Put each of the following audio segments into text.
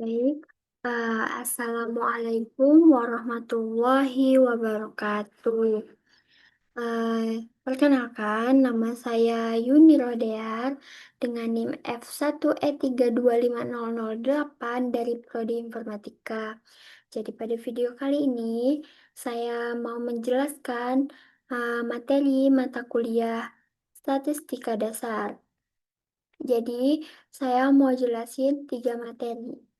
Baik, Assalamualaikum warahmatullahi wabarakatuh. Perkenalkan, nama saya Yuni Rodear dengan NIM F1E325008 dari Prodi Informatika. Jadi pada video kali ini saya mau menjelaskan materi mata kuliah Statistika Dasar. Jadi saya mau jelasin 3 materi.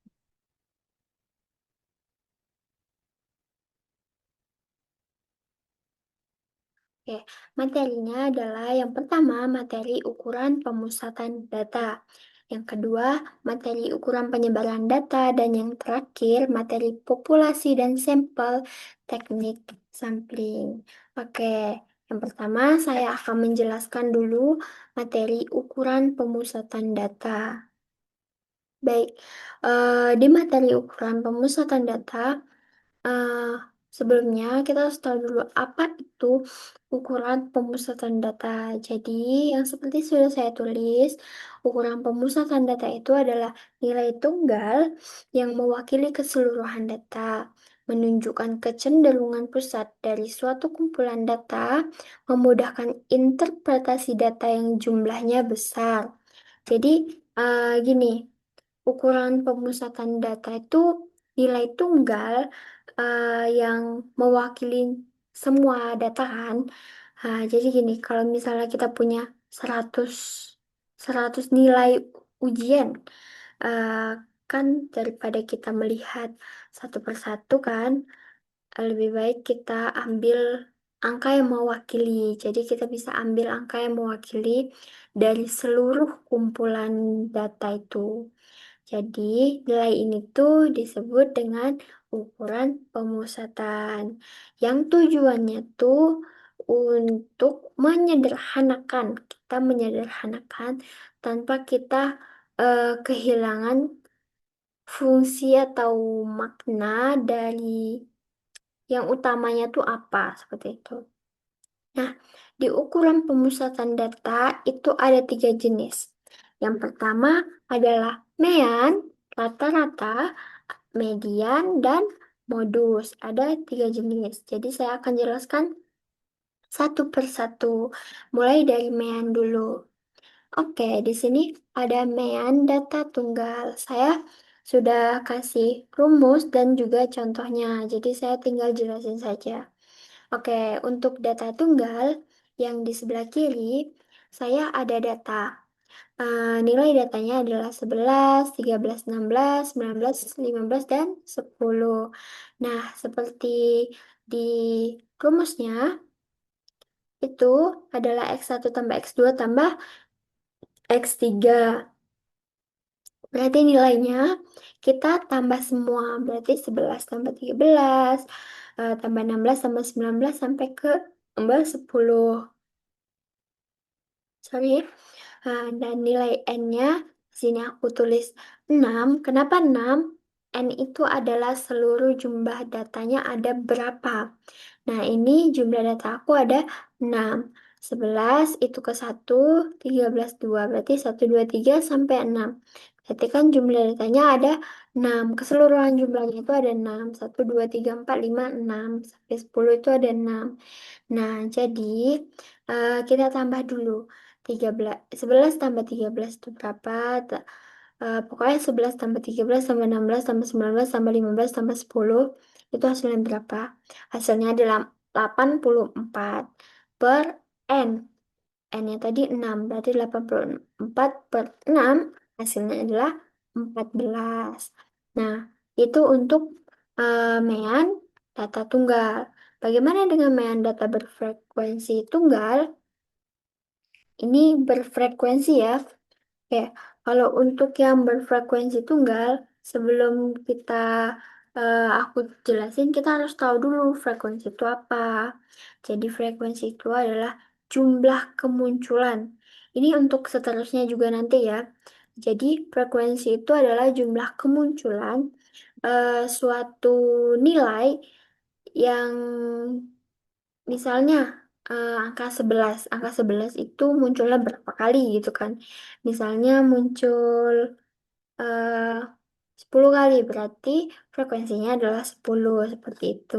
Oke, materinya adalah yang pertama materi ukuran pemusatan data, yang kedua materi ukuran penyebaran data, dan yang terakhir materi populasi dan sampel teknik sampling. Oke, yang pertama saya akan menjelaskan dulu materi ukuran pemusatan data. Baik, di materi ukuran pemusatan data, eh, sebelumnya kita harus tahu dulu apa itu ukuran pemusatan data. Jadi, yang seperti sudah saya tulis, ukuran pemusatan data itu adalah nilai tunggal yang mewakili keseluruhan data, menunjukkan kecenderungan pusat dari suatu kumpulan data, memudahkan interpretasi data yang jumlahnya besar. Jadi, gini. Ukuran pemusatan data itu nilai tunggal yang mewakili semua data kan. Jadi gini, kalau misalnya kita punya 100 100 nilai ujian, eh, kan daripada kita melihat satu persatu kan, lebih baik kita ambil angka yang mewakili. Jadi kita bisa ambil angka yang mewakili dari seluruh kumpulan data itu. Jadi, nilai ini tuh disebut dengan ukuran pemusatan. Yang tujuannya tuh untuk menyederhanakan. Kita menyederhanakan tanpa kita kehilangan fungsi atau makna dari yang utamanya tuh apa, seperti itu. Nah, di ukuran pemusatan data itu ada 3 jenis. Yang pertama adalah mean, rata-rata, median, dan modus. Ada 3 jenis. Jadi saya akan jelaskan satu persatu. Mulai dari mean dulu. Oke, di sini ada mean data tunggal. Saya sudah kasih rumus dan juga contohnya. Jadi saya tinggal jelasin saja. Oke, untuk data tunggal yang di sebelah kiri, saya ada data. Nilai datanya adalah 11, 13, 16, 19, 15, dan 10. Nah, seperti di rumusnya, itu adalah X1 tambah X2 tambah X3. Berarti nilainya kita tambah semua. Berarti 11 tambah 13, tambah 16 tambah 19 sampai ke tambah 10. Sorry. Dan nilai N-nya di sini aku tulis 6. Kenapa 6? N itu adalah seluruh jumlah datanya ada berapa. Nah, ini jumlah data aku ada 6. 11 itu ke 1, 13 2. Berarti 1, 2, 3 sampai 6. Berarti kan jumlah datanya ada 6. Keseluruhan jumlahnya itu ada 6. 1, 2, 3, 4, 5, 6. Sampai 10 itu ada 6. Nah, jadi kita tambah dulu. 13, 11 tambah 13 itu berapa? Pokoknya 11 tambah 13 tambah 16 tambah 19 tambah 15 tambah 10 itu hasilnya berapa? Hasilnya adalah 84 per N. N-nya tadi 6, berarti 84 per 6 hasilnya adalah 14. Nah, itu untuk mean data tunggal. Bagaimana dengan mean data berfrekuensi tunggal? Ini berfrekuensi ya. Oke, kalau untuk yang berfrekuensi tunggal, sebelum kita aku jelasin, kita harus tahu dulu frekuensi itu apa. Jadi frekuensi itu adalah jumlah kemunculan. Ini untuk seterusnya juga nanti ya. Jadi frekuensi itu adalah jumlah kemunculan suatu nilai yang misalnya angka 11 itu munculnya berapa kali gitu kan. Misalnya muncul 10 kali, berarti frekuensinya adalah 10, seperti itu.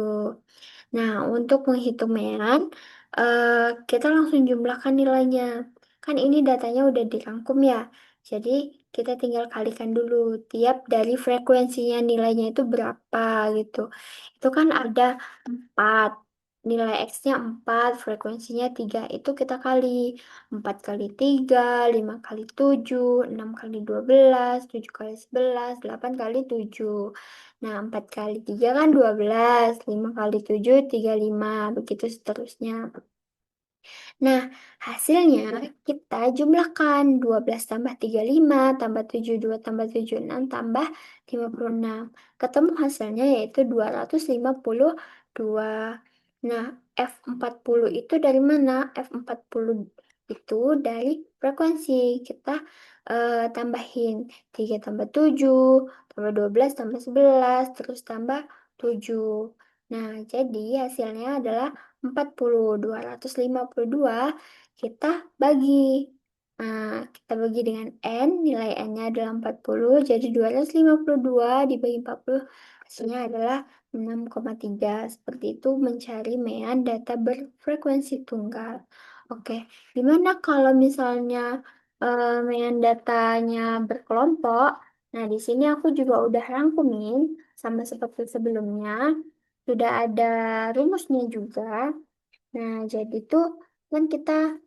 Nah, untuk menghitung mean, eh, kita langsung jumlahkan nilainya. Kan ini datanya udah dirangkum ya. Jadi, kita tinggal kalikan dulu tiap dari frekuensinya nilainya itu berapa gitu. Itu kan ada 4. Nilai X-nya 4, frekuensinya 3. Itu kita kali 4 kali 3, 5 kali 7, 6 kali 12, 7 kali 11, 8 kali 7. Nah, 4 kali 3 kan 12, 5 kali 7, 35, begitu seterusnya. Nah, hasilnya kita jumlahkan 12 tambah 35 tambah 72 tambah 76 tambah 56. Ketemu hasilnya yaitu 252. Nah, F40 itu dari mana? F40 itu dari frekuensi. Kita tambahin 3 tambah 7 tambah 12 tambah 11 terus tambah 7. Nah, jadi hasilnya adalah 252 kita bagi. Nah, kita bagi dengan N, nilai N-nya adalah 40, jadi 252 dibagi 40, hasilnya adalah 6,3. Seperti itu mencari mean data berfrekuensi tunggal. Oke, gimana kalau misalnya mean datanya berkelompok? Nah, di sini aku juga udah rangkumin, sama seperti sebelumnya. Sudah ada rumusnya juga. Nah, jadi tuh kan kita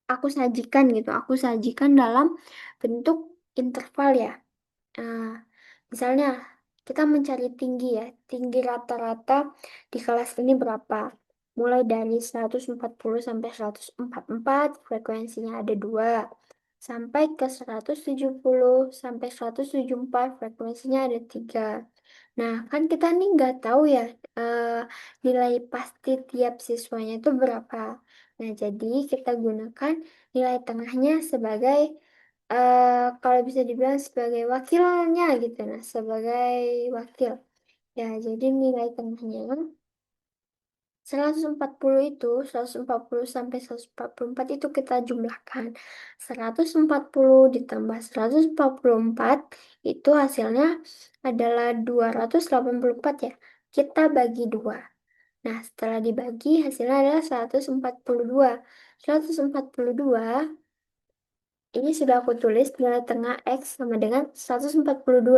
aku sajikan gitu. Aku sajikan dalam bentuk interval ya. Nah, misalnya kita mencari tinggi ya. Tinggi rata-rata di kelas ini berapa? Mulai dari 140 sampai 144, frekuensinya ada 2. Sampai ke 170 sampai 174, frekuensinya ada 3. Nah, kan kita nih nggak tahu ya eh, nilai pasti tiap siswanya itu berapa. Nah, jadi kita gunakan nilai tengahnya sebagai kalau bisa dibilang sebagai wakilnya gitu. Nah, sebagai wakil. Ya, jadi nilai tengahnya 140 itu, 140 sampai 144 itu kita jumlahkan. 140 ditambah 144 itu hasilnya adalah 284 ya. Kita bagi 2. Nah, setelah dibagi hasilnya adalah 142. 142 ini sudah aku tulis nilai tengah X sama dengan 142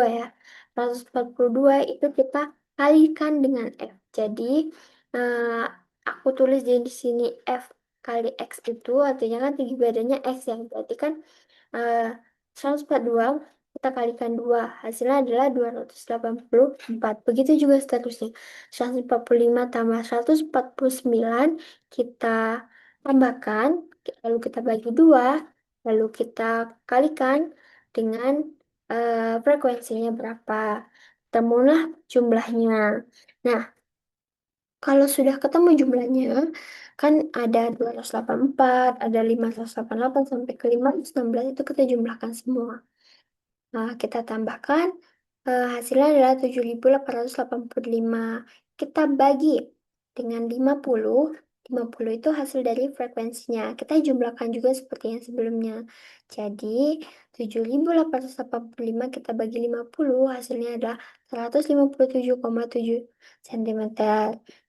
ya. 142 itu kita kalikan dengan F. Jadi, eh, aku tulis di sini F kali X itu artinya kan tinggi badannya X ya. Berarti kan eh, 142 kita kalikan 2. Hasilnya adalah 284. Begitu juga seterusnya. 145 tambah 149 kita tambahkan. Lalu kita bagi 2. Lalu kita kalikan dengan frekuensinya berapa. Temulah jumlahnya. Nah, kalau sudah ketemu jumlahnya, kan ada 284, ada 588 sampai ke 516 itu kita jumlahkan semua. Nah, kita tambahkan hasilnya adalah 7.885. Kita bagi dengan 50. 50 itu hasil dari frekuensinya. Kita jumlahkan juga seperti yang sebelumnya. Jadi 7.885 kita bagi 50 hasilnya adalah 157,7 cm.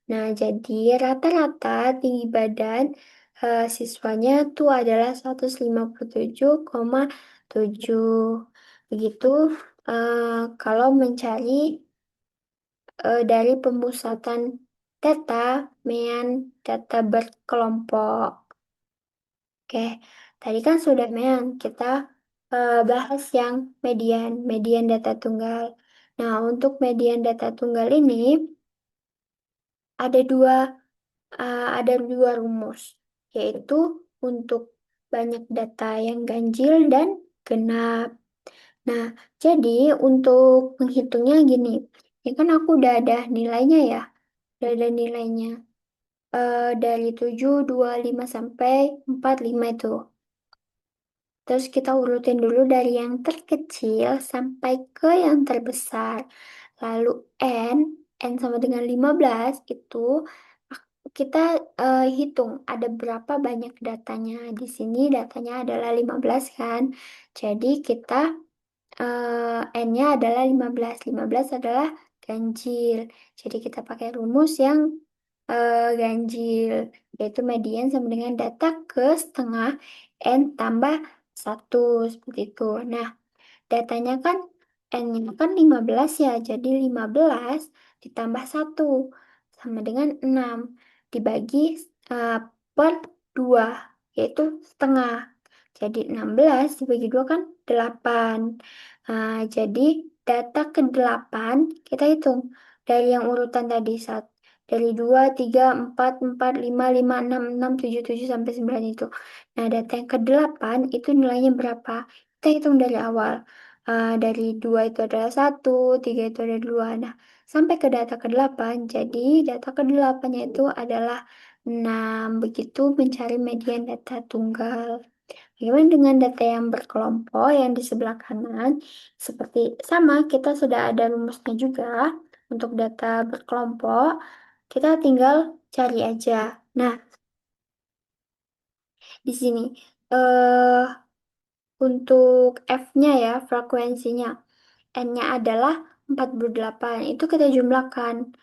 Nah, jadi rata-rata tinggi badan siswanya tuh adalah 157,7. Begitu kalau mencari dari pemusatan data, mean data berkelompok. Oke, tadi kan sudah mean, kita bahas yang median, median data tunggal. Nah, untuk median data tunggal ini ada dua rumus, yaitu untuk banyak data yang ganjil dan genap. Nah, jadi untuk menghitungnya gini, ya kan aku udah ada nilainya ya, udah ada nilainya. Dari 7, 2, 5 sampai 4, 5 itu. Terus kita urutin dulu dari yang terkecil sampai ke yang terbesar. Lalu N, N sama dengan 15 itu kita hitung ada berapa banyak datanya. Di sini datanya adalah 15 kan. Jadi kita N-nya adalah 15. 15 adalah ganjil. Jadi kita pakai rumus yang ganjil, yaitu median sama dengan data ke setengah N tambah 1, seperti itu. Nah, datanya kan N-nya kan 15 ya, jadi 15 ditambah 1 sama dengan 6 dibagi eh, per 2, yaitu setengah. Jadi 16 dibagi 2 kan 8. Jadi data ke-8 kita hitung dari yang urutan tadi saat dari 2 3 4 4 5 5 6 6 7 7 sampai 9 itu. Nah, data yang ke-8 itu nilainya berapa? Kita hitung dari awal. Dari 2 itu adalah 1, 3 itu ada 2. Nah, sampai ke data ke-8. Jadi data ke-8-nya itu adalah 6. Begitu mencari median data tunggal. Bagaimana dengan data yang berkelompok yang di sebelah kanan? Seperti sama, kita sudah ada rumusnya juga untuk data berkelompok. Kita tinggal cari aja. Nah, di sini eh untuk F-nya ya, frekuensinya. N-nya adalah 48. Itu kita jumlahkan.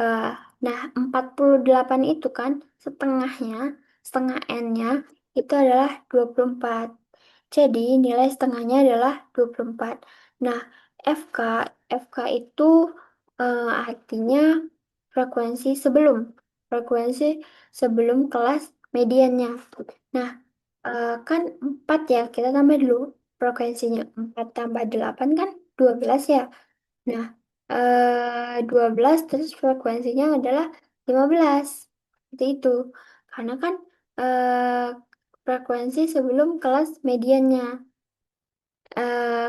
Eh, nah, 48 itu kan setengahnya, setengah N-nya itu adalah 24. Jadi nilai setengahnya adalah 24. Nah, FK, FK itu artinya frekuensi sebelum. Frekuensi sebelum kelas mediannya. Nah, kan 4 ya, kita tambah dulu frekuensinya. 4 tambah 8 kan 12 ya. Nah, 12 terus frekuensinya adalah 15. Seperti itu. Karena kan frekuensi sebelum kelas mediannya.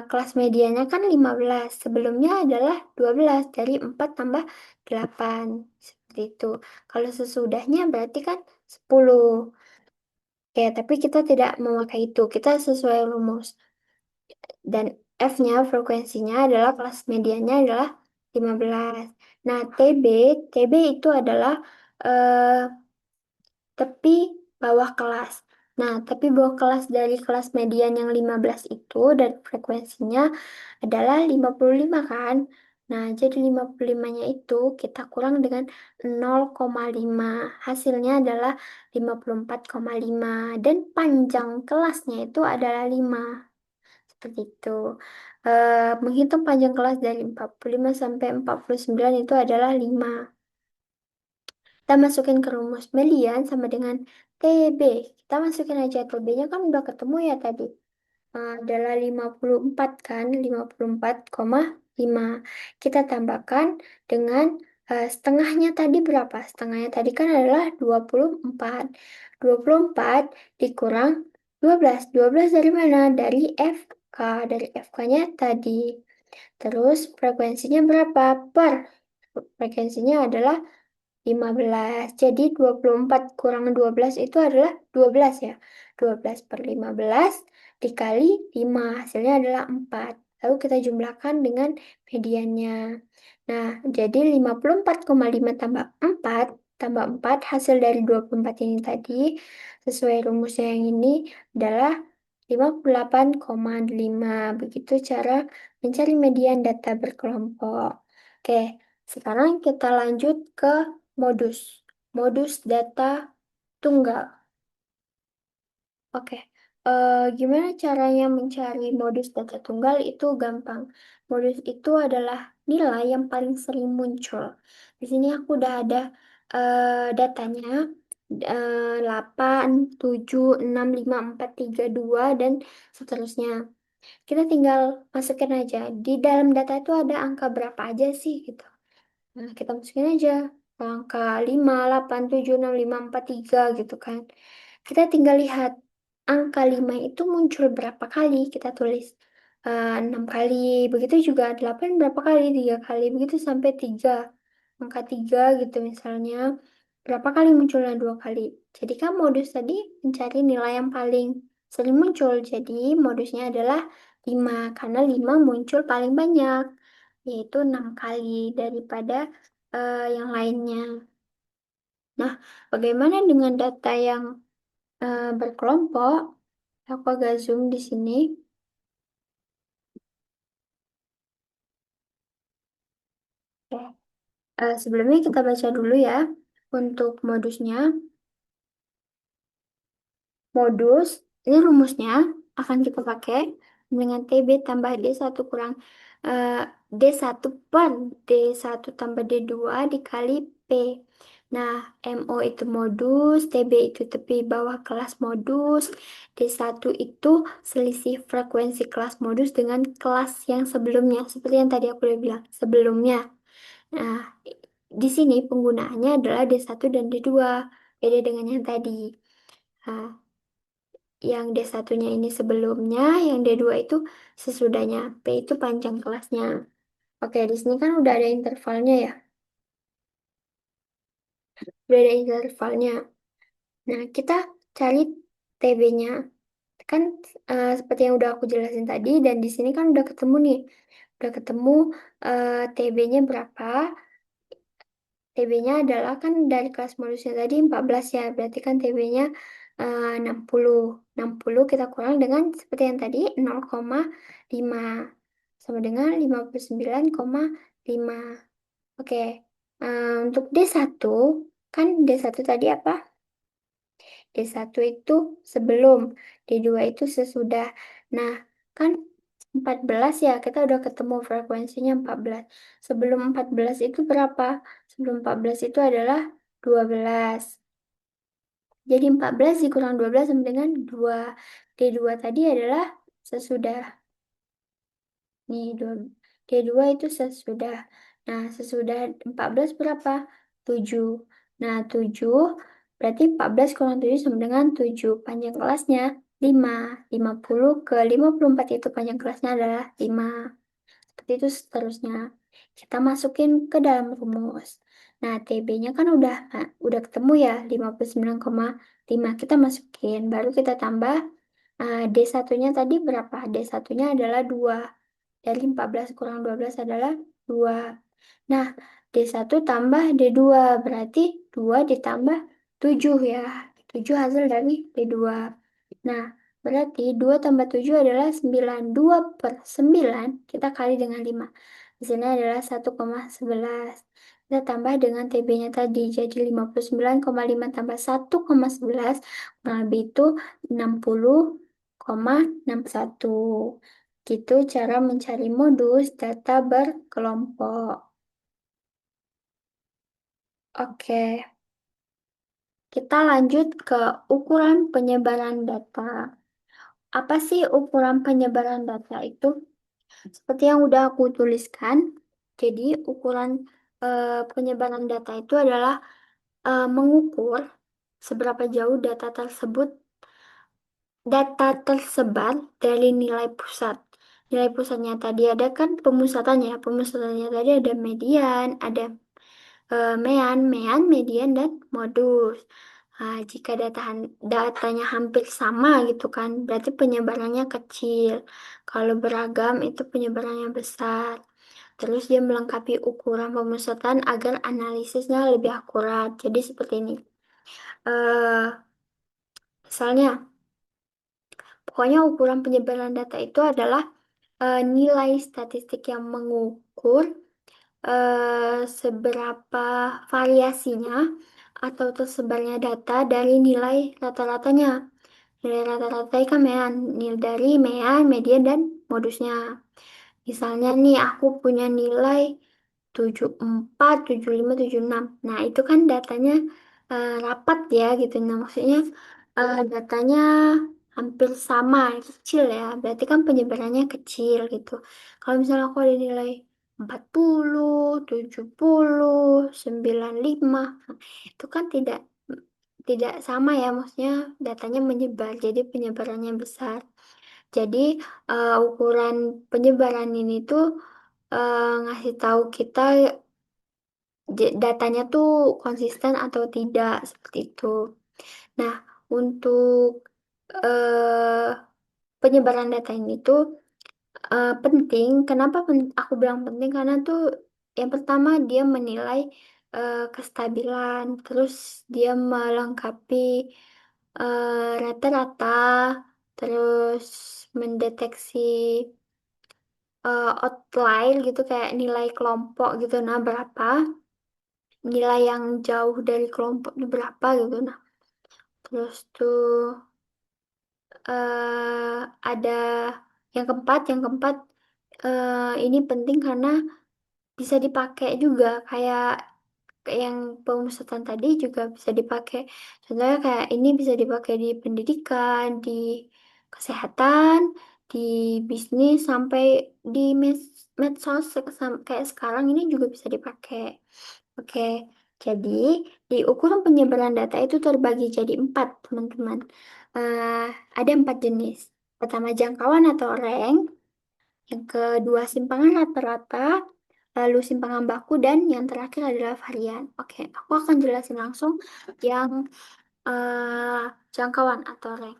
Kelas mediannya kan 15. Sebelumnya adalah 12 dari 4 tambah 8. Seperti itu. Kalau sesudahnya berarti kan 10. Oke, tapi kita tidak memakai itu. Kita sesuai rumus. Dan F-nya, frekuensinya adalah kelas mediannya adalah 15. Nah, TB itu adalah eh, tepi bawah kelas. Nah, tepi bawah kelas dari kelas median yang 15 itu dan frekuensinya adalah 55 kan. Nah, jadi 55-nya itu kita kurang dengan 0,5. Hasilnya adalah 54,5 dan panjang kelasnya itu adalah 5. Seperti itu. Menghitung panjang kelas dari 45 sampai 49 itu adalah 5. Kita masukin ke rumus median sama dengan TB. Kita masukin aja TB-nya kan udah ketemu ya tadi. Adalah 54 kan, 54,5. Kita tambahkan dengan setengahnya tadi berapa? Setengahnya tadi kan adalah 24. 24 dikurang 12. 12 dari mana? Dari FK. Dari FK-nya tadi. Terus frekuensinya berapa? Per. Frekuensinya adalah 15. Jadi 24 kurang 12 itu adalah 12 ya. 12 per 15 dikali 5. Hasilnya adalah 4. Lalu kita jumlahkan dengan mediannya. Nah, jadi 54,5 tambah 4 tambah 4 hasil dari 24 ini tadi sesuai rumusnya yang ini adalah 58,5. Begitu cara mencari median data berkelompok. Oke, sekarang kita lanjut ke modus. Modus data tunggal. Oke, gimana caranya mencari modus data tunggal itu gampang. Modus itu adalah nilai yang paling sering muncul. Di sini aku udah ada datanya 8, 7, 6, 5, 4, 3, 2, dan seterusnya. Kita tinggal masukin aja. Di dalam data itu ada angka berapa aja sih gitu. Nah, kita masukin aja angka 5, 8, 7, 6, 5, 4, 3 gitu kan. Kita tinggal lihat angka 5 itu muncul berapa kali, kita tulis 6 kali, begitu juga 8 berapa kali, 3 kali, begitu sampai 3. Angka 3 gitu misalnya, berapa kali munculnya 2 kali. Jadi kan modus tadi mencari nilai yang paling sering muncul, jadi modusnya adalah 5, karena 5 muncul paling banyak, yaitu 6 kali daripada yang lainnya. Nah, bagaimana dengan data yang berkelompok? Aku agak zoom di sini. Sebelumnya kita baca dulu ya. Untuk modusnya, modus, ini rumusnya akan kita pakai dengan TB tambah D1 kurang eh, D1 per D1 tambah D2 dikali P. Nah, MO itu modus, TB itu tepi bawah kelas modus, D1 itu selisih frekuensi kelas modus dengan kelas yang sebelumnya, seperti yang tadi aku udah bilang, sebelumnya. Nah, di sini penggunaannya adalah D1 dan D2, beda dengan yang tadi. Nah, yang D1-nya ini sebelumnya, yang D2 itu sesudahnya. P itu panjang kelasnya. Oke, di sini kan udah ada intervalnya ya. Udah ada intervalnya. Nah, kita cari TB-nya. Kan seperti yang udah aku jelasin tadi, dan di sini kan udah ketemu nih. Udah ketemu TB-nya berapa. TB-nya adalah kan dari kelas modusnya tadi 14 ya. Berarti kan TB-nya 60. 60 kita kurang dengan seperti yang tadi 0,5. Sama dengan 59,5. Oke. Untuk D1, kan D1 tadi apa? D1 itu sebelum, D2 itu sesudah. Nah, kan 14 ya, kita udah ketemu frekuensinya 14. Sebelum 14 itu berapa? Sebelum 14 itu adalah 12. Jadi 14 dikurang 12 sama dengan 2. D2 tadi adalah sesudah. Nih, D2 itu sesudah. Nah, sesudah 14 berapa? 7. Nah, 7 berarti 14 kurang 7 sama dengan 7. Panjang kelasnya 5. 50 ke 54 itu panjang kelasnya adalah 5. Seperti itu seterusnya. Kita masukin ke dalam rumus. Nah, TB-nya kan udah ketemu ya 59,5. Kita masukin. Baru kita tambah D1-nya tadi berapa? D1-nya adalah 2. Dari 14 kurang 12 adalah 2. Nah, D1 tambah D2 berarti 2 ditambah 7 ya. 7 hasil dari D2. Nah, berarti 2 tambah 7 adalah 9. 2 per 9 kita kali dengan 5. Hasilnya adalah 1,11. Kita tambah dengan TB-nya tadi. Jadi 59,5 tambah 1,11 kurang lebih itu 60,61. Gitu cara mencari modus data berkelompok. Oke, kita lanjut ke ukuran penyebaran data. Apa sih ukuran penyebaran data itu? Seperti yang udah aku tuliskan, jadi ukuran penyebaran data itu adalah mengukur seberapa jauh data tersebar dari nilai pusat. Nilai pusatnya tadi ada kan pemusatannya. Pemusatannya tadi ada median, ada mean, median, dan modus. Nah, jika datanya hampir sama gitu kan, berarti penyebarannya kecil. Kalau beragam itu penyebarannya besar. Terus dia melengkapi ukuran pemusatan agar analisisnya lebih akurat. Jadi seperti ini. Eh, Misalnya, pokoknya ukuran penyebaran data itu adalah nilai statistik yang mengukur seberapa variasinya atau tersebarnya data dari nilai rata-ratanya. Nilai rata-rata kan nilai dari mean, median, dan modusnya. Misalnya nih, aku punya nilai 74, 75, 76. Nah, itu kan datanya rapat ya gitu. Nah, maksudnya datanya hampir sama, kecil ya. Berarti kan penyebarannya kecil gitu. Kalau misalnya aku ada nilai 40, 70, 95, nah, itu kan tidak tidak sama ya, maksudnya datanya menyebar, jadi penyebarannya besar. Jadi ukuran penyebaran ini tuh ngasih tahu kita datanya tuh konsisten atau tidak seperti itu. Nah, untuk eh, penyebaran data ini tuh penting. Kenapa aku bilang penting? Karena tuh yang pertama dia menilai kestabilan, terus dia melengkapi rata-rata, terus mendeteksi outlier gitu kayak nilai kelompok gitu. Nah, berapa nilai yang jauh dari kelompok itu berapa gitu. Nah, terus tuh ada yang keempat ini penting karena bisa dipakai juga kayak yang pemusatan tadi juga bisa dipakai. Contohnya kayak ini bisa dipakai di pendidikan, di kesehatan, di bisnis, sampai di medsos kayak sekarang ini juga bisa dipakai. Oke, jadi di ukuran penyebaran data itu terbagi jadi empat, teman-teman. Eh, ada empat jenis. Pertama jangkauan atau rank, yang kedua simpangan rata-rata, lalu simpangan baku, dan yang terakhir adalah varian. Oke, aku akan jelasin langsung yang eh, jangkauan atau rank.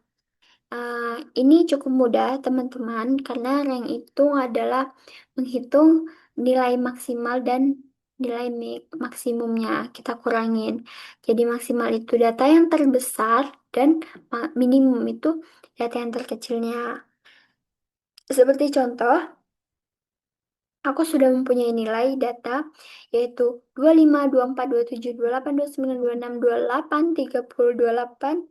Eh, ini cukup mudah, teman-teman, karena rank itu adalah menghitung nilai maksimal dan nilai maksimumnya kita kurangin. Jadi maksimal itu data yang terbesar dan minimum itu data yang terkecilnya. Seperti contoh, aku sudah mempunyai nilai data yaitu 25, 24, 27, 28, 29, 26, 28, 30, 28,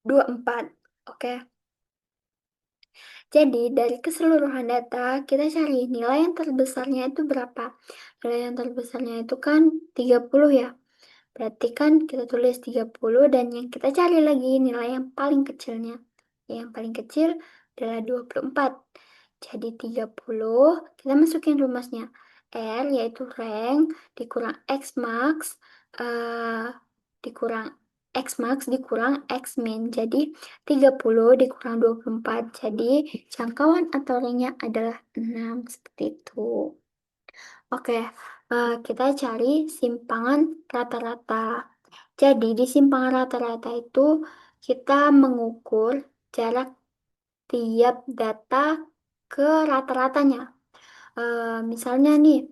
24. Oke. Jadi, dari keseluruhan data, kita cari nilai yang terbesarnya itu berapa. Nilai yang terbesarnya itu kan 30 ya. Berarti kan kita tulis 30 dan yang kita cari lagi nilai yang paling kecilnya. Yang paling kecil adalah 24. Jadi 30 kita masukin rumusnya. R yaitu rank dikurang X max dikurang X max dikurang X min. Jadi 30 dikurang 24. Jadi jangkauan atau ranknya adalah 6 seperti itu. Oke, kita cari simpangan rata-rata. Jadi di simpangan rata-rata itu kita mengukur jarak tiap data ke rata-ratanya. Misalnya nih,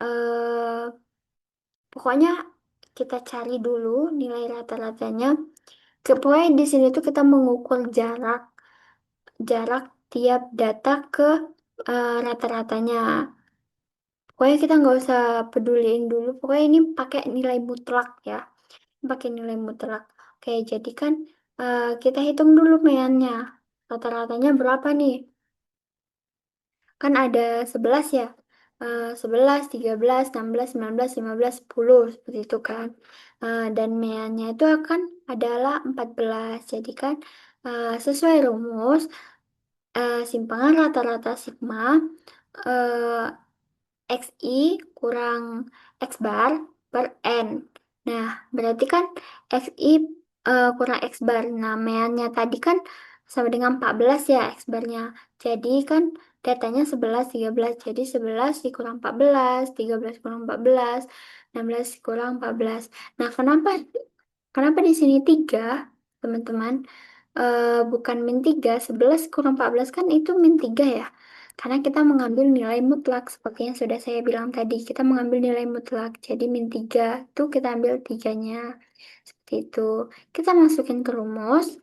eh, pokoknya kita cari dulu nilai rata-ratanya. Pokoknya di sini tuh kita mengukur jarak jarak tiap data ke rata-ratanya. Pokoknya kita nggak usah peduliin dulu. Pokoknya ini pakai nilai mutlak ya. Pakai nilai mutlak. Oke, jadi kan kita hitung dulu meannya. Rata-ratanya berapa nih? Kan ada 11 ya. 11, 13, 16, 19, 15, 10. Seperti itu kan. Dan meannya itu akan adalah 14. Jadi kan sesuai rumus simpangan rata-rata sigma eh, XI kurang X bar per N. Nah, berarti kan XI kurang X bar. Nah, meannya tadi kan sama dengan 14 ya X barnya. Jadi kan datanya 11, 13. Jadi 11 dikurang 14, 13 kurang 14, 16 kurang 14. Nah, kenapa di sini 3, teman-teman? Bukan min 3, 11 kurang 14 kan itu min 3 ya. Karena kita mengambil nilai mutlak, seperti yang sudah saya bilang tadi, kita mengambil nilai mutlak. Jadi min 3 itu kita ambil 3-nya. Seperti itu. Kita masukin ke rumus,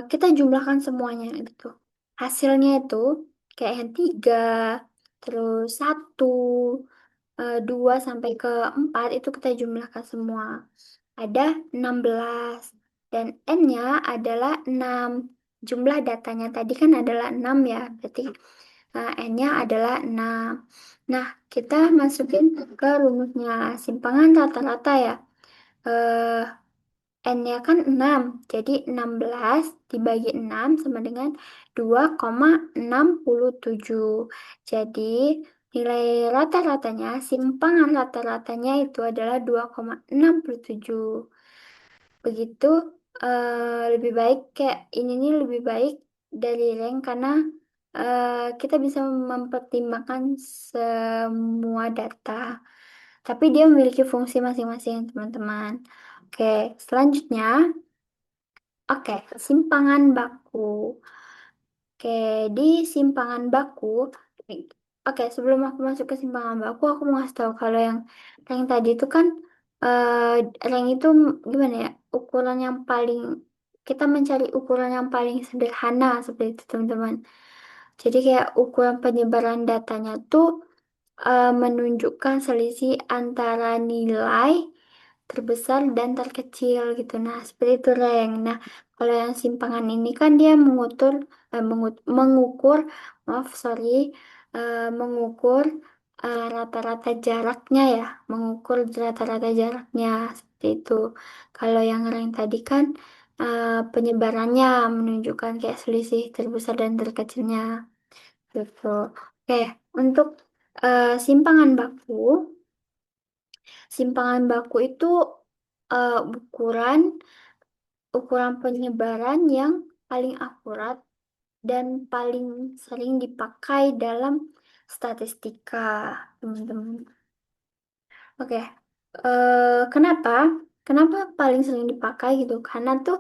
kita jumlahkan semuanya gitu. Hasilnya itu kayak yang 3, terus 1, 2 sampai ke 4 itu kita jumlahkan semua. Ada 16 dan N-nya adalah 6. Jumlah datanya tadi kan adalah 6 ya, berarti N-nya adalah 6. Nah, kita masukin ke rumusnya simpangan rata-rata ya. Eh, N-nya kan 6, jadi 16 dibagi 6 sama dengan 2,67. Jadi nilai rata-ratanya, simpangan rata-ratanya itu adalah 2,67. Begitu lebih baik kayak ini nih lebih baik dari rank karena kita bisa mempertimbangkan semua data. Tapi dia memiliki fungsi masing-masing, teman-teman. Oke, selanjutnya, oke, simpangan baku. Oke, di simpangan baku, oke, sebelum aku masuk ke simpangan baku, aku mau ngasih tahu kalau yang rank tadi itu kan, rank itu gimana ya, ukuran yang paling, kita mencari ukuran yang paling sederhana seperti itu, teman-teman. Jadi kayak ukuran penyebaran datanya tuh menunjukkan selisih antara nilai terbesar dan terkecil gitu. Nah, seperti itu rank. Nah, kalau yang simpangan ini kan dia mengukur, maaf sorry, mengukur rata-rata jaraknya ya, mengukur rata-rata jaraknya seperti itu. Kalau yang rank tadi kan penyebarannya menunjukkan kayak selisih terbesar dan terkecilnya gitu. Oke, untuk simpangan baku. Simpangan baku itu ukuran ukuran penyebaran yang paling akurat dan paling sering dipakai dalam statistika, teman-teman. Oke, kenapa? Kenapa paling sering dipakai gitu? Karena tuh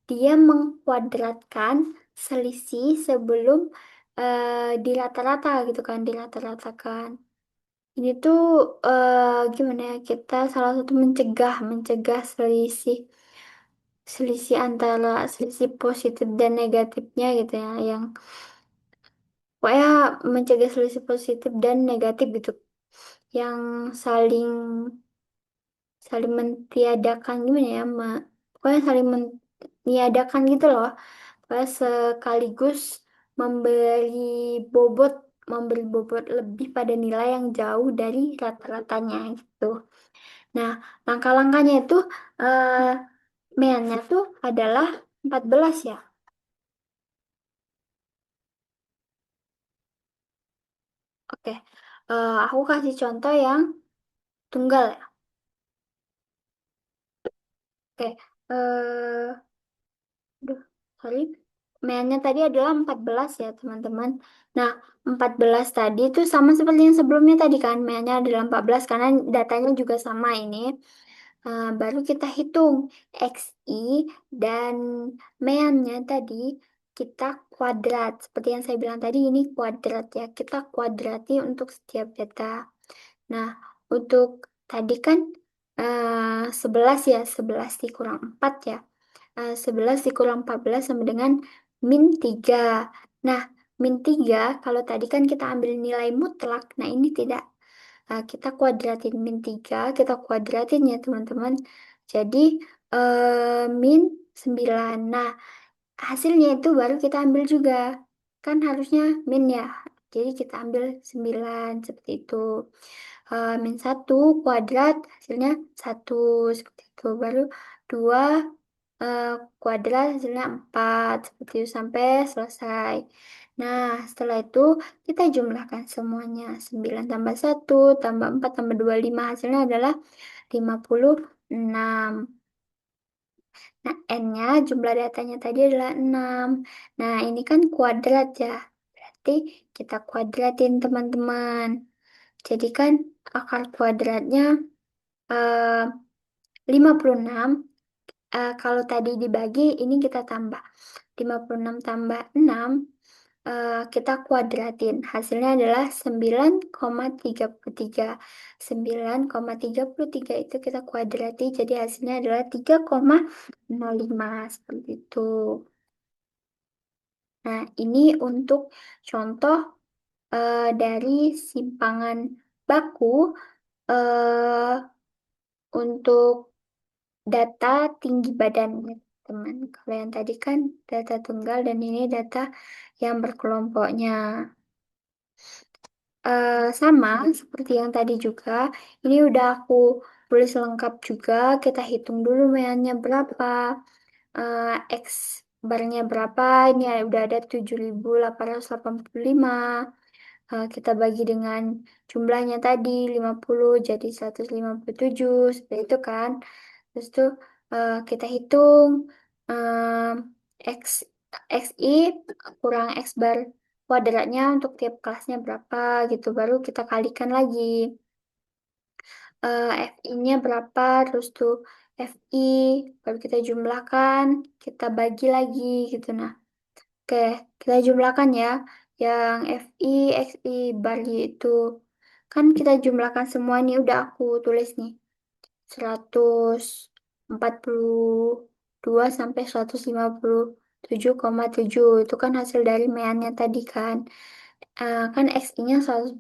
dia mengkuadratkan selisih sebelum dirata-rata gitu kan, dirata-ratakan. Ini tuh gimana ya, kita salah satu mencegah mencegah selisih selisih positif dan negatifnya gitu ya, yang pokoknya mencegah selisih positif dan negatif gitu, yang saling saling mentiadakan gimana ya, pokoknya saling meniadakan gitu loh, pokoknya sekaligus memberi bobot memberi bobot lebih pada nilai yang jauh dari rata-ratanya gitu. Nah, langkah-langkahnya itu eh meannya tuh adalah 14 ya. Oke. Aku kasih contoh yang tunggal ya. Oke. Aduh, sorry. Meannya tadi adalah 14 ya, teman-teman. Nah, 14 tadi itu sama seperti yang sebelumnya tadi kan. Meannya adalah 14 karena datanya juga sama ini. Baru kita hitung XI dan meannya tadi kita kuadrat. Seperti yang saya bilang tadi, ini kuadrat ya. Kita kuadrati untuk setiap data. Nah, untuk tadi kan 11 ya, 11 dikurang 4 ya. 11 dikurang 14 sama dengan min 3. Nah, min 3 kalau tadi kan kita ambil nilai mutlak, nah ini tidak. Kita kuadratin min 3, kita kuadratin ya teman-teman. Jadi min 9. Nah, hasilnya itu baru kita ambil juga. Kan harusnya min ya. Jadi kita ambil 9 seperti itu. Min 1 kuadrat hasilnya 1 seperti itu. Baru 2 eh, kuadrat hasilnya 4 seperti itu sampai selesai. Nah, setelah itu kita jumlahkan semuanya. 9 tambah 1 tambah 4 tambah 2 5 hasilnya adalah 56. Nah, N-nya jumlah datanya tadi adalah 6. Nah, ini kan kuadrat ya. Berarti kita kuadratin teman-teman. Jadi kan akar kuadratnya eh, 56. Kalau tadi dibagi, ini kita tambah. 56 tambah 6, kita kuadratin. Hasilnya adalah 9,33. 9,33 itu kita kuadrati, jadi hasilnya adalah 3,05. Seperti itu. Nah, ini untuk contoh dari simpangan baku eh, untuk data tinggi badan, ya, teman. Kalau yang tadi kan data tunggal dan ini data yang berkelompoknya. Sama seperti yang tadi juga. Ini udah aku tulis lengkap juga. Kita hitung dulu meannya berapa, eh, X barnya berapa. Ini udah ada 7.885. Kita bagi dengan jumlahnya tadi 50 jadi 157 seperti itu kan. Terus tuh kita hitung X XI kurang X bar kuadratnya untuk tiap kelasnya berapa gitu. Baru kita kalikan lagi. FI-nya berapa, terus tuh FI baru kita jumlahkan, kita bagi lagi gitu. Nah, oke, kita jumlahkan ya. Yang FI, XI, bar itu. Kan kita jumlahkan semua nih, udah aku tulis nih. 142 sampai 150. 7,7 itu kan hasil dari meannya tadi kan. Kan XI-nya 142,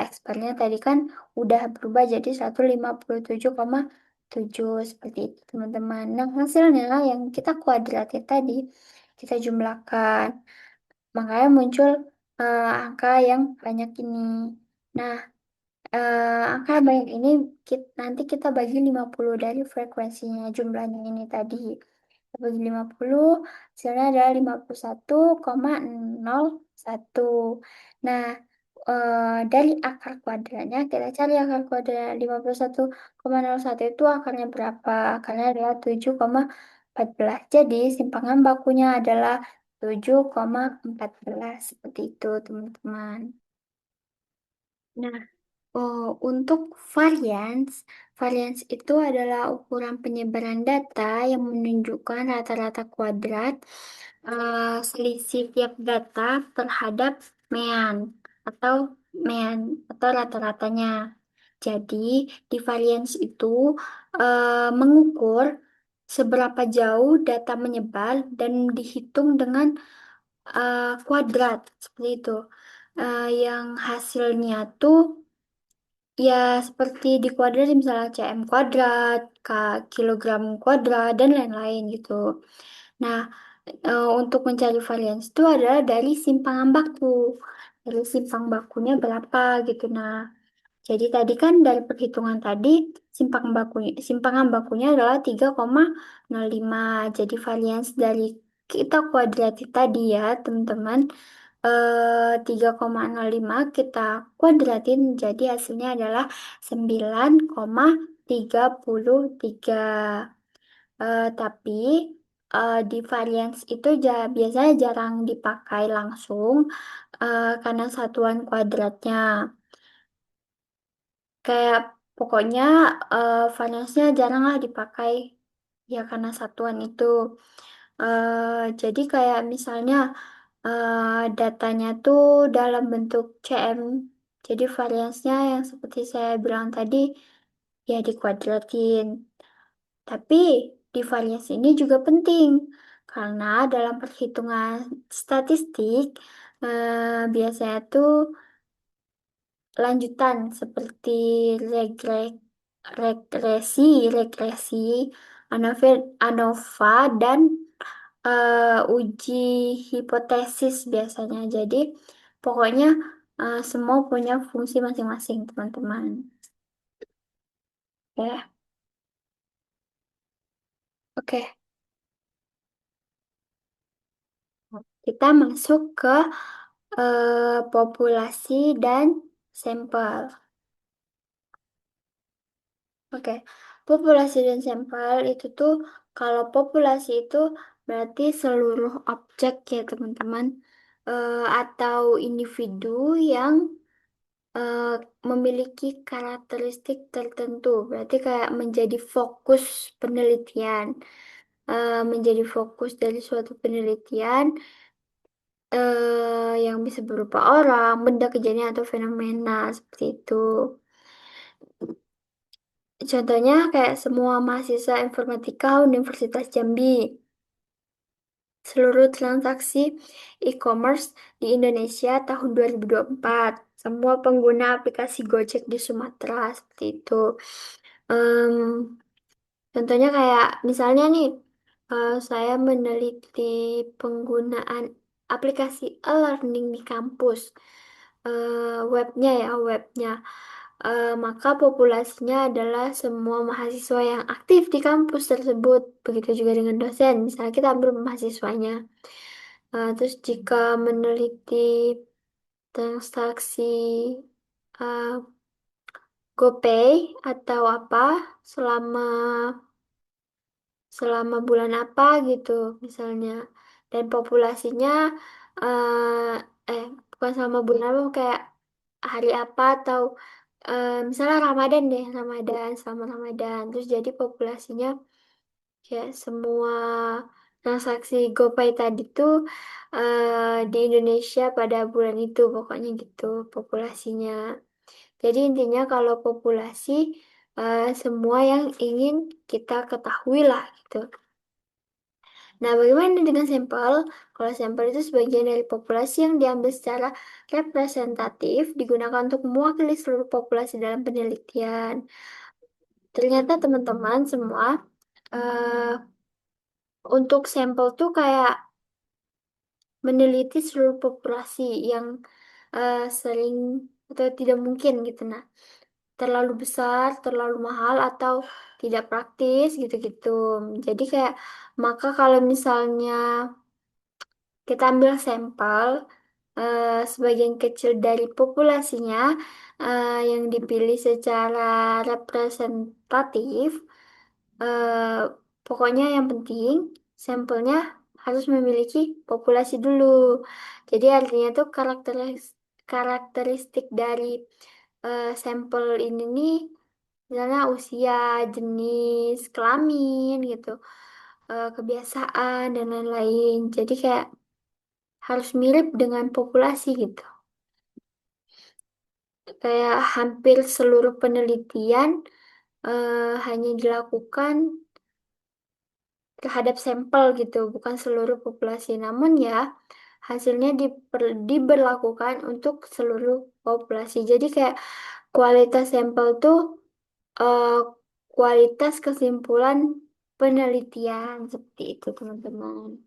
X bar-nya tadi kan udah berubah jadi 157,7 seperti itu teman-teman. Nah hasilnya yang kita kuadratin tadi, kita jumlahkan. Makanya muncul angka yang banyak ini. Nah, angka banyak ini nanti kita bagi 50 dari frekuensinya, jumlahnya ini tadi. Kita bagi 50, hasilnya adalah 51,01. Nah, dari akar kuadratnya, kita cari akar kuadrat 51,01 itu akarnya berapa? Akarnya adalah 7,14. Jadi, simpangan bakunya adalah 7,14. Seperti itu, teman-teman. Nah, untuk varians, varians itu adalah ukuran penyebaran data yang menunjukkan rata-rata kuadrat selisih tiap data terhadap mean atau mean atau rata-ratanya. Jadi, di varians itu mengukur seberapa jauh data menyebar dan dihitung dengan kuadrat seperti itu. Yang hasilnya tuh ya, seperti di kuadrat misalnya cm kuadrat, kilogram kuadrat, dan lain-lain gitu. Nah, untuk mencari varians itu adalah dari simpangan baku. Dari simpang bakunya berapa gitu. Nah, jadi tadi kan dari perhitungan tadi simpangan bakunya adalah 3,05. Jadi varians dari kita kuadratik tadi ya, teman-teman. 3,05 kita kuadratin jadi hasilnya adalah 9,33. Tapi di variance itu biasanya jarang dipakai langsung karena satuan kuadratnya. Kayak pokoknya variance-nya jarang lah dipakai ya karena satuan itu. Jadi kayak misalnya datanya tuh dalam bentuk CM. Jadi variansnya yang seperti saya bilang tadi ya dikuadratin. Tapi di varians ini juga penting karena dalam perhitungan statistik biasanya tuh lanjutan seperti regresi, regresi, ANOVA, dan uji hipotesis biasanya. Jadi pokoknya semua punya fungsi masing-masing, teman-teman. Ya, oke. Kita masuk ke populasi dan sampel. Oke, populasi dan sampel itu tuh kalau populasi itu berarti seluruh objek ya teman-teman. Atau individu yang eh, memiliki karakteristik tertentu. Berarti kayak menjadi fokus penelitian. Menjadi fokus dari suatu penelitian yang bisa berupa orang, benda kejadian atau fenomena seperti itu. Contohnya kayak semua mahasiswa informatika Universitas Jambi. Seluruh transaksi e-commerce di Indonesia tahun 2024. Semua pengguna aplikasi Gojek di Sumatera seperti itu. Em, Contohnya kayak misalnya nih, saya meneliti penggunaan aplikasi e-learning di kampus. Webnya ya, webnya. Maka populasinya adalah semua mahasiswa yang aktif di kampus tersebut. Begitu juga dengan dosen. Misalnya kita ambil mahasiswanya. Terus jika meneliti transaksi uh, GoPay atau apa selama selama bulan apa gitu misalnya dan populasinya eh bukan selama bulan apa kayak hari apa atau misalnya Ramadan deh Ramadan selama Ramadan terus jadi populasinya ya semua transaksi GoPay tadi tuh di Indonesia pada bulan itu pokoknya gitu populasinya. Jadi intinya kalau populasi semua yang ingin kita ketahui lah gitu. Nah, bagaimana dengan sampel? Kalau sampel itu sebagian dari populasi yang diambil secara representatif digunakan untuk mewakili seluruh populasi dalam penelitian. Ternyata teman-teman semua, eh, untuk sampel tuh kayak meneliti seluruh populasi yang sering atau tidak mungkin gitu. Nah, terlalu besar, terlalu mahal, atau tidak praktis gitu-gitu. Jadi kayak maka kalau misalnya kita ambil sampel sebagian kecil dari populasinya yang dipilih secara representatif. eh, Pokoknya yang penting sampelnya harus memiliki populasi dulu. Jadi artinya tuh karakteristik dari sampel ini nih, misalnya usia, jenis, kelamin gitu, kebiasaan dan lain-lain. Jadi kayak harus mirip dengan populasi gitu. Kayak hampir seluruh penelitian hanya dilakukan terhadap sampel gitu, bukan seluruh populasi. Namun ya, hasilnya diberlakukan untuk seluruh populasi. Jadi kayak kualitas sampel tuh eh, kualitas kesimpulan penelitian seperti itu, teman-teman.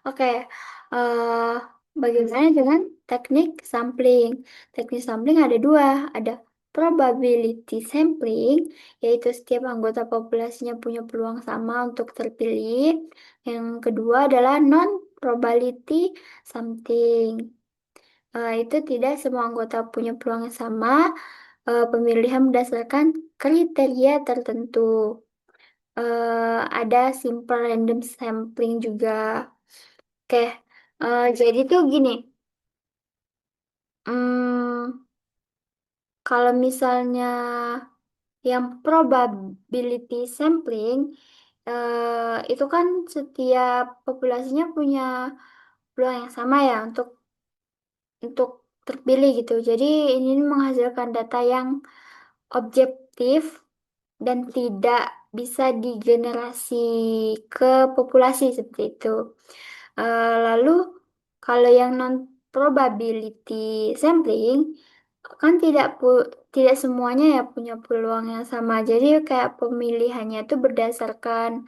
Oke, eh, bagaimana dengan teknik sampling? Teknik sampling ada dua, ada probability sampling, yaitu setiap anggota populasinya punya peluang sama untuk terpilih. Yang kedua adalah non-probability sampling. Itu tidak semua anggota punya peluang yang sama, pemilihan berdasarkan kriteria tertentu. Ada simple random sampling juga. Oke, jadi tuh gini, hmm, kalau misalnya yang probability sampling, itu kan setiap populasinya punya peluang yang sama ya untuk terpilih gitu. Jadi ini menghasilkan data yang objektif dan tidak bisa digenerasi ke populasi seperti itu. Lalu kalau yang non probability sampling kan tidak semuanya ya punya peluang yang sama. Jadi kayak pemilihannya itu berdasarkan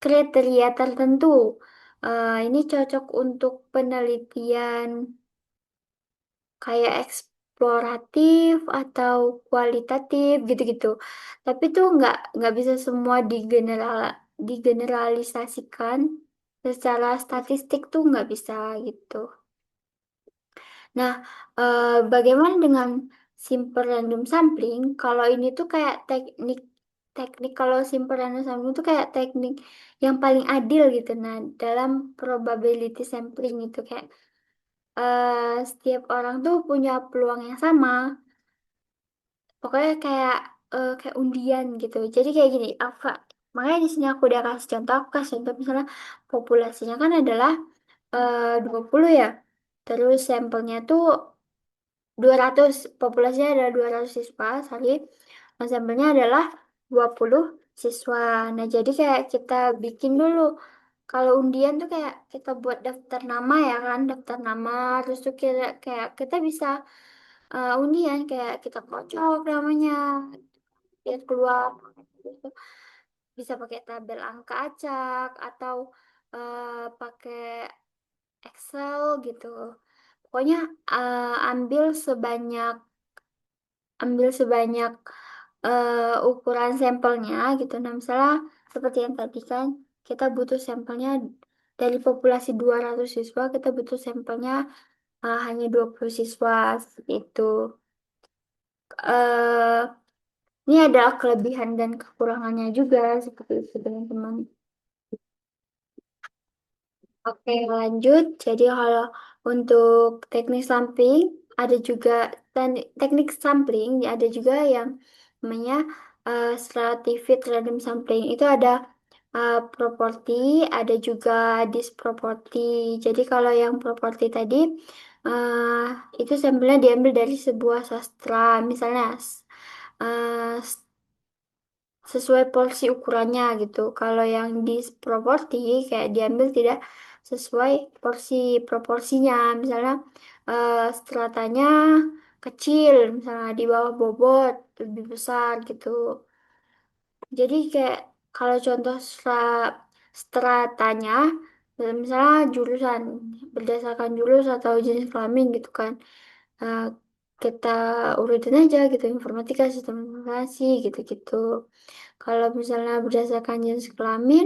kriteria tertentu. Ini cocok untuk penelitian kayak eksploratif atau kualitatif gitu-gitu. Tapi tuh nggak bisa semua digeneralisasikan secara statistik tuh nggak bisa gitu. Nah, bagaimana dengan simple random sampling? Kalau ini tuh kayak teknik kalau simple random sampling itu kayak teknik yang paling adil gitu. Nah, dalam probability sampling itu kayak setiap orang tuh punya peluang yang sama. Pokoknya kayak undian gitu. Jadi kayak gini, makanya di sini aku udah kasih contoh. Aku kasih contoh misalnya populasinya kan adalah 20 ya. Terus sampelnya tuh 200, populasinya ada 200 siswa, sorry. Nah, sampelnya adalah 20 siswa. Nah, jadi kayak kita bikin dulu. Kalau undian tuh kayak kita buat daftar nama ya kan, daftar nama. Terus tuh kayak kita bisa undian, kayak kita kocok namanya, biar keluar. Gitu. Bisa pakai tabel angka acak atau pakai Excel gitu. Pokoknya eh, ambil sebanyak ambil sebanyak ukuran sampelnya gitu. Nah, misalnya seperti yang tadi kan, kita butuh sampelnya dari populasi 200 siswa, kita butuh sampelnya hanya 20 siswa seperti itu. eh ini adalah kelebihan dan kekurangannya juga seperti itu, teman-teman. Oke, lanjut. Jadi kalau untuk teknik sampling ada juga teknik sampling ada juga yang namanya stratified random sampling. Itu ada properti, ada juga disproporti. Jadi kalau yang properti tadi uh, itu sampelnya diambil dari sebuah sastra, misalnya uh, sesuai porsi ukurannya gitu. Kalau yang disproporsi kayak diambil tidak sesuai porsi proporsinya. Misalnya stratanya kecil, misalnya di bawah bobot lebih besar gitu. Jadi kayak kalau contoh stratanya, misalnya jurusan berdasarkan jurus atau jenis kelamin gitu kan. Eh, kita urutin aja gitu informatika, sistem informasi gitu-gitu. Kalau misalnya berdasarkan jenis kelamin,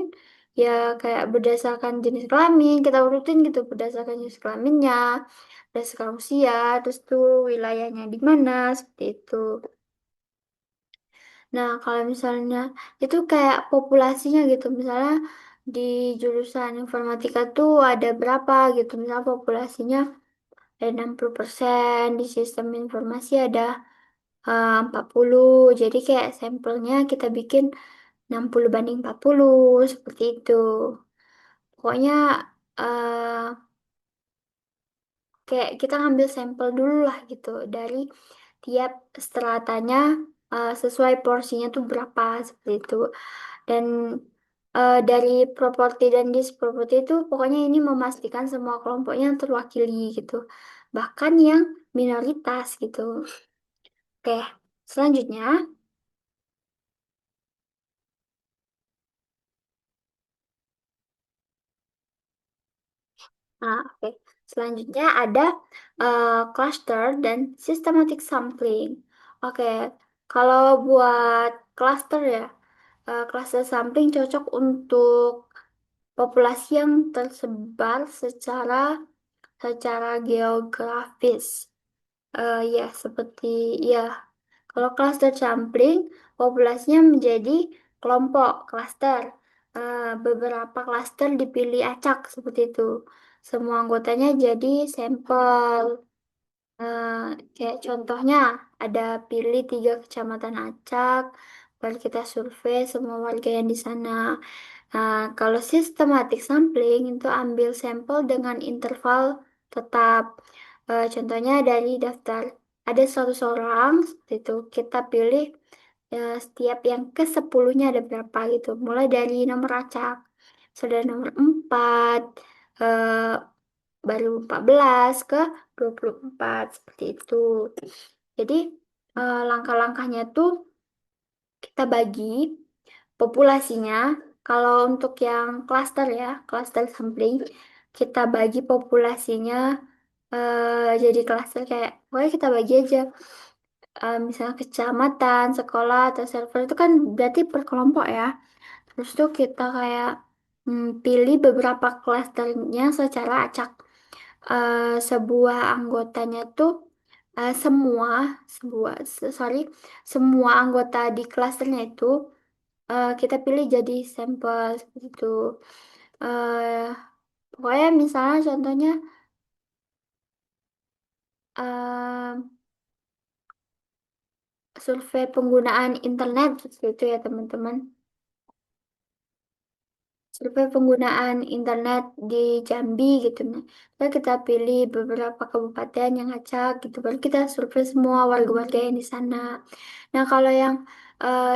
ya kayak berdasarkan jenis kelamin kita urutin gitu berdasarkan jenis kelaminnya, berdasarkan usia, terus tuh wilayahnya di mana seperti itu. Nah, kalau misalnya itu kayak populasinya gitu, misalnya di jurusan informatika tuh ada berapa gitu, misalnya populasinya ada 60%, di sistem informasi ada 40, jadi kayak sampelnya kita bikin 60 banding 40, seperti itu. Pokoknya eh, kayak kita ngambil sampel dulu lah gitu dari tiap stratanya, sesuai porsinya tuh berapa, seperti itu. Dan dari properti dan disproperti itu pokoknya ini memastikan semua kelompoknya terwakili gitu. Bahkan yang minoritas gitu. Oke, selanjutnya. Nah, oke. Selanjutnya ada cluster dan systematic sampling. Oke, kalau buat cluster ya, cluster sampling cocok untuk populasi yang tersebar secara geografis. Ya, seperti ya. Kalau cluster sampling, populasinya menjadi kelompok cluster. Beberapa cluster dipilih acak seperti itu. Semua anggotanya jadi sampel. Eh, Kayak contohnya ada pilih 3 kecamatan acak, baru kita survei semua warga yang di sana. Nah, kalau systematic sampling itu ambil sampel dengan interval tetap. Contohnya dari daftar ada 100 orang, seperti itu. Kita pilih setiap yang ke 10-nya ada berapa gitu. Mulai dari nomor acak. Sudah nomor 4, eh, baru 14 ke 24, seperti itu. Jadi langkah-langkahnya tuh kita bagi populasinya. Kalau untuk yang klaster ya, klaster sampling, kita bagi populasinya jadi klaster kayak, pokoknya kita bagi aja. Misalnya kecamatan, sekolah, atau server itu kan berarti per kelompok ya. Terus tuh kita kayak pilih beberapa klasternya secara acak. Sebuah anggotanya tuh semua, sorry, semua anggota di klasternya itu kita pilih jadi sampel seperti itu. eh Pokoknya misalnya contohnya eh, survei penggunaan internet seperti itu ya teman-teman. Survei penggunaan internet di Jambi gitu. Nah, lalu kita pilih beberapa kabupaten yang acak gitu. Baru kita survei semua warga-warga yang di sana. Nah, kalau yang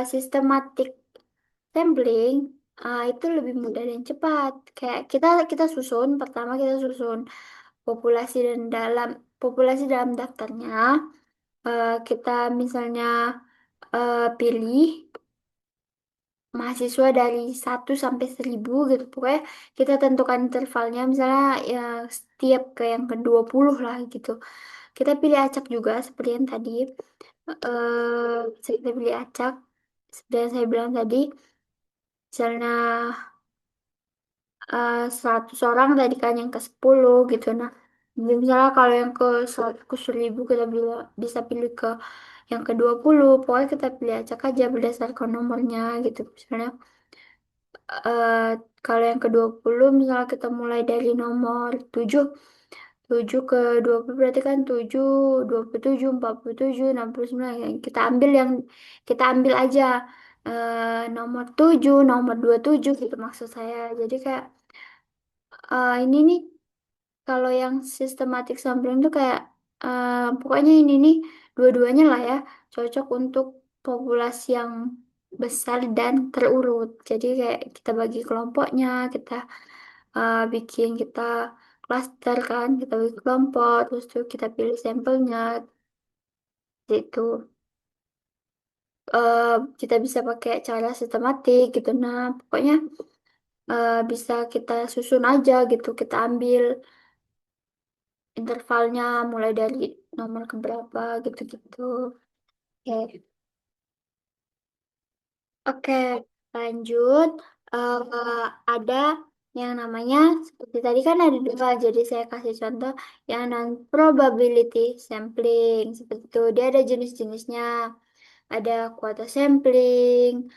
sistematik sampling itu lebih mudah dan cepat. Kayak kita susun, pertama kita susun populasi dan populasi dalam daftarnya. Kita misalnya pilih mahasiswa dari 1 sampai 1000 gitu. Pokoknya kita tentukan intervalnya misalnya ya setiap ke yang ke 20 lah gitu. Kita pilih acak juga seperti yang tadi. Kita pilih acak seperti yang saya bilang tadi. Misalnya 100 orang tadi kan yang ke 10 gitu. Nah, misalnya kalau yang ke 1000 kita bisa pilih ke yang ke 20. Pokoknya kita pilih acak aja berdasarkan nomornya gitu. Misalnya eh kalau yang ke 20 misalnya kita mulai dari nomor 7, 7 ke 20 berarti kan 7, 27, 47, 69. Kita ambil aja nomor 7, nomor 27 gitu maksud saya. Jadi kayak ini nih kalau yang systematic sampling tuh kayak pokoknya ini nih dua-duanya lah ya cocok untuk populasi yang besar dan terurut. Jadi kayak kita bagi kelompoknya, kita klaster kan, kita bagi kelompok, terus tuh kita pilih sampelnya, itu eh, kita bisa pakai cara sistematik gitu. Nah, pokoknya bisa kita susun aja gitu, kita ambil intervalnya mulai dari nomor keberapa gitu-gitu. Oke. Oke, lanjut. Ada yang namanya, seperti tadi kan ada dua, jadi saya kasih contoh yang non-probability sampling. Seperti itu, dia ada jenis-jenisnya. Ada kuota sampling,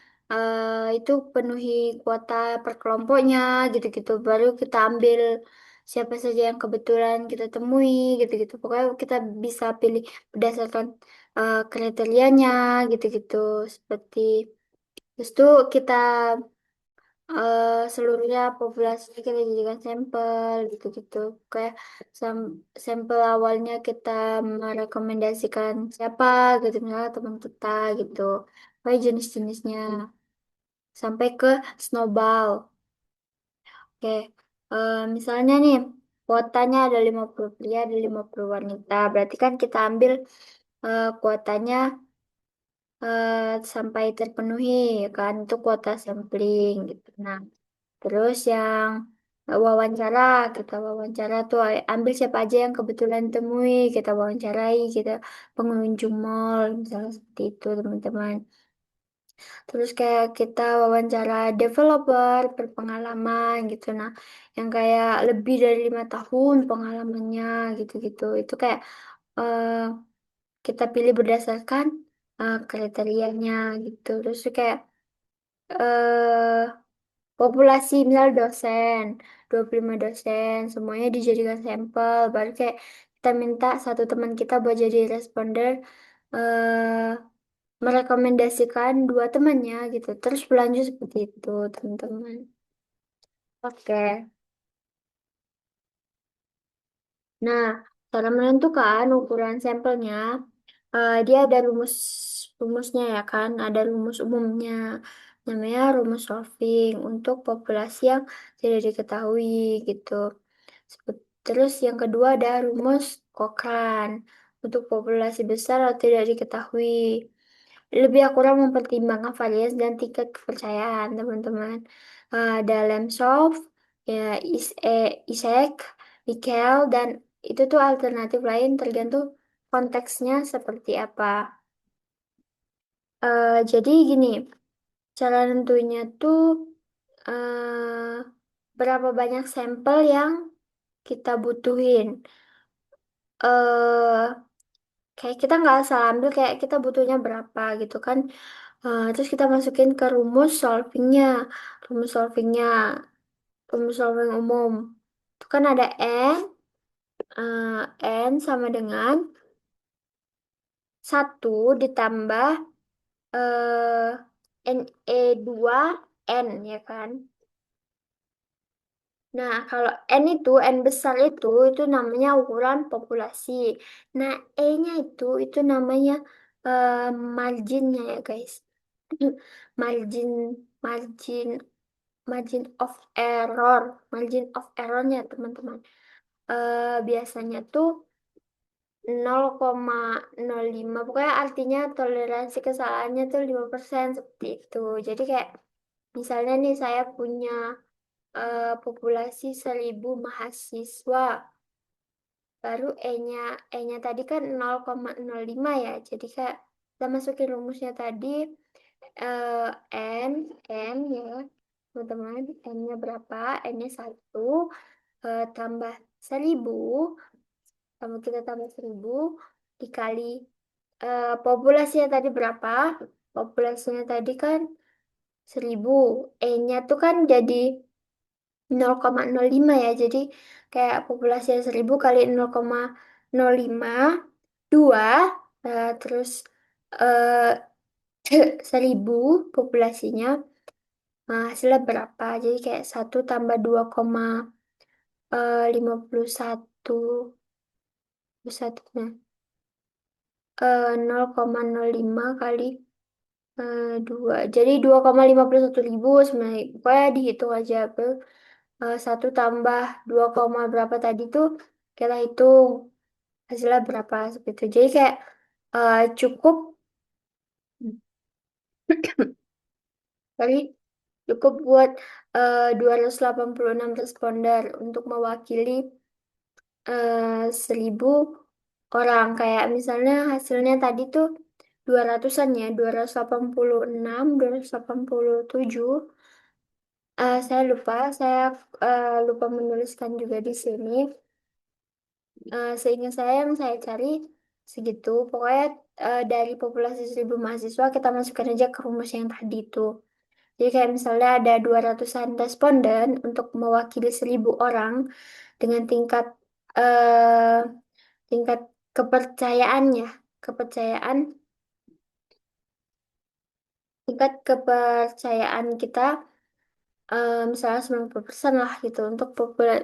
itu penuhi kuota per kelompoknya, gitu-gitu. Baru kita ambil siapa saja yang kebetulan kita temui, gitu-gitu. Pokoknya kita bisa pilih berdasarkan kriterianya, gitu-gitu. Seperti Terus tuh kita seluruhnya populasi kita jadikan sampel gitu-gitu. Kayak sampel awalnya kita merekomendasikan siapa gitu misalnya teman kita gitu. Kayak jenis-jenisnya sampai ke snowball. Oke. Misalnya nih kuotanya ada 50 pria, ada 50 wanita. Berarti kan kita ambil kuotanya eh, sampai terpenuhi ya kan itu kuota sampling gitu. Nah, terus yang wawancara, kita wawancara tuh ambil siapa aja yang kebetulan temui, kita wawancarai, kita pengunjung mall, misalnya seperti itu teman-teman. Terus kayak kita wawancara developer berpengalaman gitu, nah yang kayak lebih dari 5 tahun pengalamannya gitu-gitu, itu kayak eh, kita pilih berdasarkan kriterianya gitu. Terus kayak eh populasi misal dosen, 25 dosen, semuanya dijadikan sampel. Baru kayak kita minta satu teman kita buat jadi responder, merekomendasikan dua temannya gitu. Terus berlanjut seperti itu, teman-teman. Oke. Nah, cara menentukan ukuran sampelnya, dia ada rumusnya ya kan, ada rumus umumnya. Namanya rumus solving untuk populasi yang tidak diketahui gitu. Terus yang kedua ada rumus Cochrane untuk populasi besar atau tidak diketahui. Lebih akurat mempertimbangkan varians dan tingkat kepercayaan, teman-teman. Ada Lemsov, ya, Isaac, Michael, dan itu tuh alternatif lain tergantung konteksnya seperti apa. Jadi gini, cara nentunya tuh eh, berapa banyak sampel yang kita butuhin. eh Kayak kita nggak asal ambil kayak kita butuhnya berapa gitu kan. Terus kita masukin ke rumus solvingnya, rumus solving umum. Itu kan ada N sama dengan 1 ditambah eh NE2 N ya kan. Nah, kalau N besar itu namanya ukuran populasi. Nah, E-nya itu namanya eh, marginnya ya guys. Margin, margin, margin of error, margin of errornya teman-teman. Biasanya tuh 0,05. Pokoknya artinya toleransi kesalahannya tuh 5% seperti itu. Jadi kayak misalnya nih saya punya populasi 1.000 mahasiswa. Baru E-nya tadi kan 0,05 ya. Jadi kayak kita masukin rumusnya tadi eh, N, N ya. Teman-teman, N-nya berapa? N-nya 1 tambah 1.000. Kamu kita tambah 1.000 dikali populasinya tadi berapa? Populasinya tadi kan 1.000. E-nya tuh kan jadi 0,05 ya. Jadi kayak populasi 1.000 kali 0,05 2 terus eh 1.000 populasinya, hasilnya berapa? Jadi kayak 1 tambah 2,51 nah 0,05 kali Dua. Jadi 2,51 ribu sebenarnya. Pokoknya dihitung aja. Satu tambah 2, berapa tadi tuh kita hitung hasilnya berapa seperti itu. Jadi kayak cukup kali cukup buat 286 responder untuk mewakili 1.000 orang. Kayak misalnya hasilnya tadi tuh 200-an ya, 286, 287. Saya lupa, saya lupa menuliskan juga di sini. Seingat saya yang saya cari segitu. Pokoknya dari populasi 1.000 mahasiswa kita masukkan aja ke rumus yang tadi itu. Jadi kayak misalnya ada 200-an responden untuk mewakili 1.000 orang dengan eh, tingkat kepercayaannya, kepercayaan, tingkat kepercayaan kita misalnya 90% lah gitu untuk pokoknya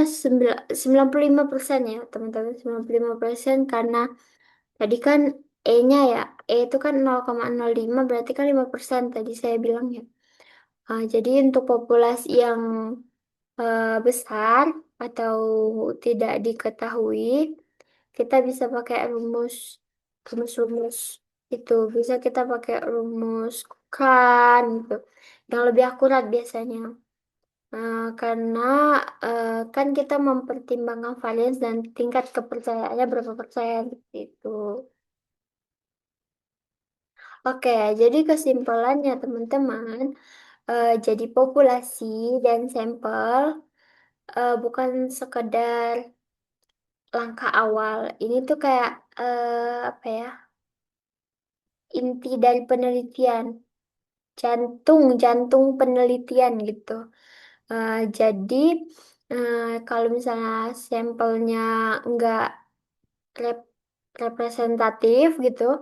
95% ya teman-teman, 95% karena tadi kan E-nya ya, E itu kan 0,05 berarti kan 5% tadi saya bilang ya. Jadi untuk populasi yang besar atau tidak diketahui, kita bisa pakai rumus-rumus itu. Bisa kita pakai rumus kan gitu, yang lebih akurat biasanya. Karena kan kita mempertimbangkan varians dan tingkat kepercayaannya berapa persen seperti itu. Oke, jadi kesimpulannya teman-teman, jadi populasi dan sampel bukan sekedar langkah awal. Ini tuh kayak apa ya? Inti dari penelitian, jantung penelitian gitu. Jadi kalau misalnya sampelnya nggak rep- representatif gitu,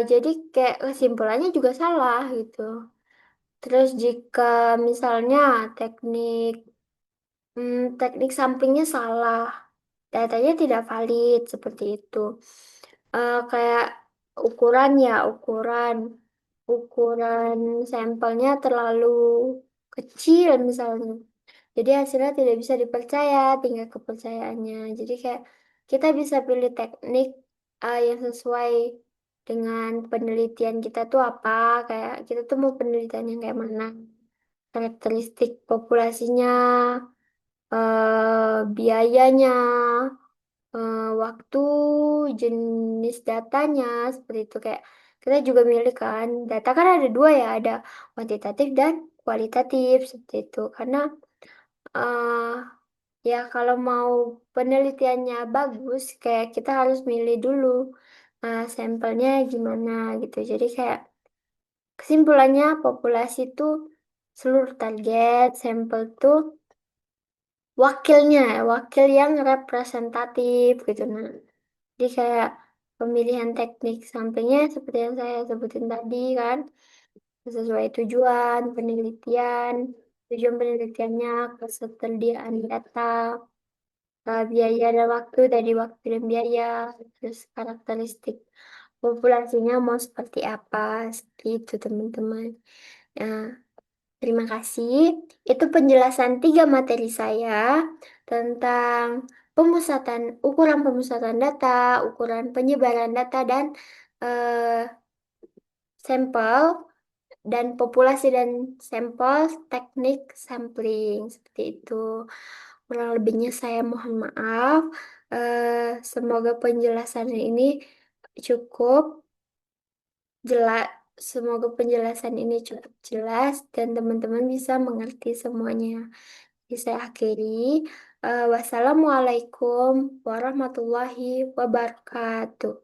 jadi kayak kesimpulannya juga salah gitu. Terus jika misalnya teknik teknik samplingnya salah, datanya tidak valid seperti itu. Kayak ukuran ukuran sampelnya terlalu kecil misalnya. Jadi hasilnya tidak bisa dipercaya, tinggal kepercayaannya. Jadi kayak kita bisa pilih teknik yang sesuai dengan penelitian kita tuh apa, kayak kita tuh mau penelitian yang kayak mana, karakteristik populasinya, biayanya, waktu, jenis datanya, seperti itu. Kayak kita juga milih kan, data kan ada dua ya, ada kuantitatif dan kualitatif, seperti itu. Karena eh, ya kalau mau penelitiannya bagus, kayak kita harus milih dulu sampelnya gimana gitu. Jadi kayak kesimpulannya populasi itu seluruh target, sampel tuh wakilnya, wakil yang representatif gitu. Nah, jadi kayak pemilihan teknik sampingnya seperti yang saya sebutin tadi kan, sesuai tujuan penelitiannya, ketersediaan data, biaya dan waktu dari waktu dan biaya, terus karakteristik populasinya mau seperti apa, seperti itu teman-teman. Nah, terima kasih. Itu penjelasan 3 materi saya tentang ukuran pemusatan data, ukuran penyebaran data, dan eh, sampel, dan populasi dan sampel, teknik sampling. Seperti itu. Kurang lebihnya saya mohon maaf. Semoga penjelasan ini cukup jelas. Semoga penjelasan ini cukup jelas dan teman-teman bisa mengerti semuanya. Jadi saya akhiri. Wassalamualaikum warahmatullahi wabarakatuh.